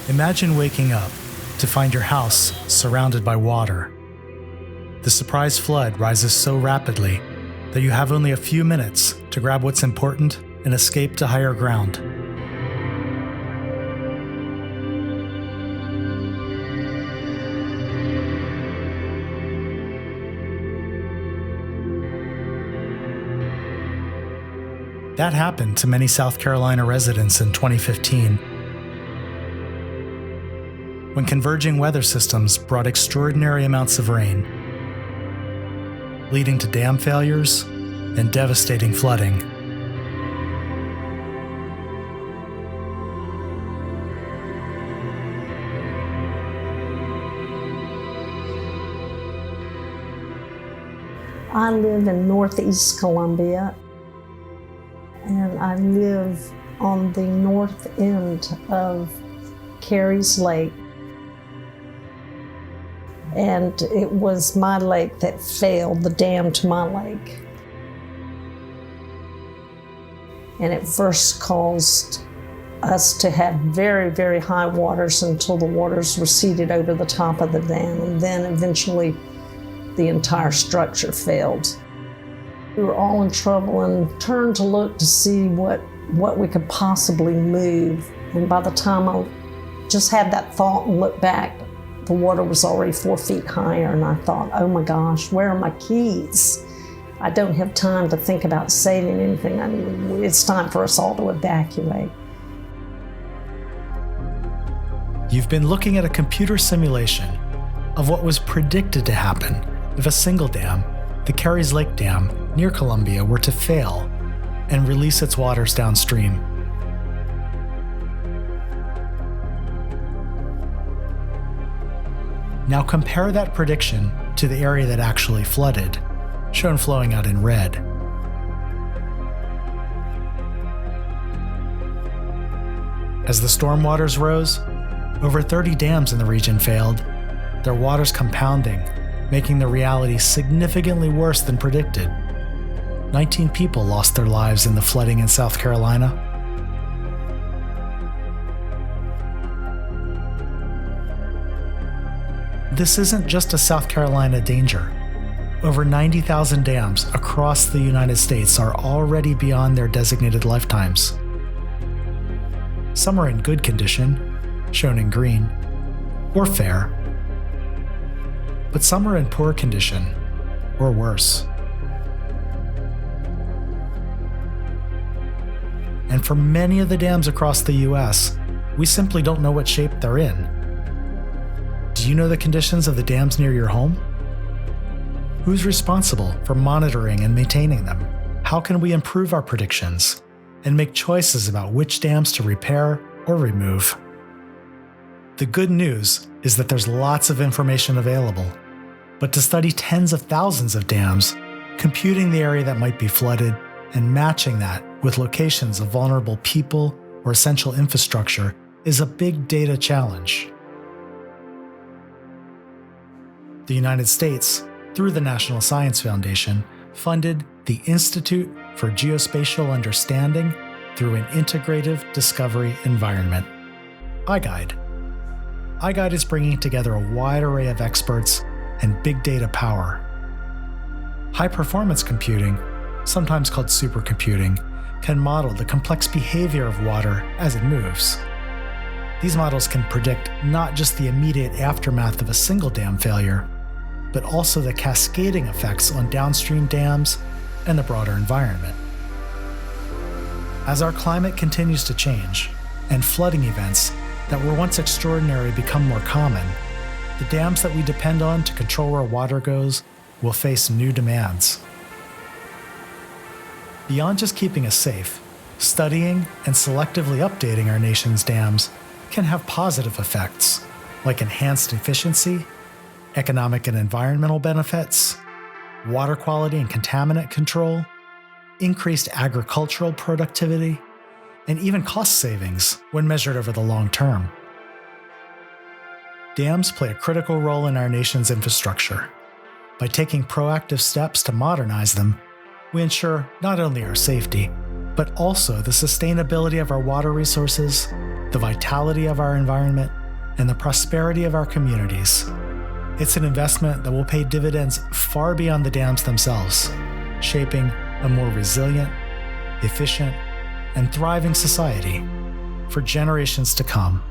Imagine waking up to find your house surrounded by water. The surprise flood rises so rapidly that you have only a few minutes to grab what's important and escape to higher ground. That happened to many South Carolina residents in 2015, when converging weather systems brought extraordinary amounts of rain, leading to dam failures and devastating flooding. I live in Northeast Columbia, and I live on the north end of Carey's Lake. And it was my lake that failed, the dam to my lake. And it first caused us to have very, very high waters until the waters receded over the top of the dam, and then eventually the entire structure failed. We were all in trouble and turned to look to see what we could possibly move. And by the time I just had that thought and looked back, the water was already 4 feet higher, and I thought, oh my gosh, where are my keys? I don't have time to think about saving anything. I mean, it's time for us all to evacuate. You've been looking at a computer simulation of what was predicted to happen if a single dam, the Carey's Lake Dam near Columbia, were to fail and release its waters downstream. Now compare that prediction to the area that actually flooded, shown flowing out in red. As the storm waters rose, over 30 dams in the region failed, their waters compounding, making the reality significantly worse than predicted. 19 people lost their lives in the flooding in South Carolina. This isn't just a South Carolina danger. Over 90,000 dams across the United States are already beyond their designated lifetimes. Some are in good condition, shown in green, or fair, but some are in poor condition, or worse. And for many of the dams across the US, we simply don't know what shape they're in. Do you know the conditions of the dams near your home? Who's responsible for monitoring and maintaining them? How can we improve our predictions and make choices about which dams to repair or remove? The good news is that there's lots of information available, but to study tens of thousands of dams, computing the area that might be flooded, and matching that with locations of vulnerable people or essential infrastructure is a big data challenge. The United States, through the National Science Foundation, funded the Institute for Geospatial Understanding through an integrative discovery environment, iGuide. iGuide is bringing together a wide array of experts and big data power. High-performance computing, sometimes called supercomputing, can model the complex behavior of water as it moves. These models can predict not just the immediate aftermath of a single dam failure, but also the cascading effects on downstream dams and the broader environment. As our climate continues to change, and flooding events that were once extraordinary become more common, the dams that we depend on to control where water goes will face new demands. Beyond just keeping us safe, studying and selectively updating our nation's dams can have positive effects, like enhanced efficiency, economic and environmental benefits, water quality and contaminant control, increased agricultural productivity, and even cost savings when measured over the long term. Dams play a critical role in our nation's infrastructure. By taking proactive steps to modernize them, we ensure not only our safety, but also the sustainability of our water resources, the vitality of our environment, and the prosperity of our communities. It's an investment that will pay dividends far beyond the dams themselves, shaping a more resilient, efficient, and thriving society for generations to come.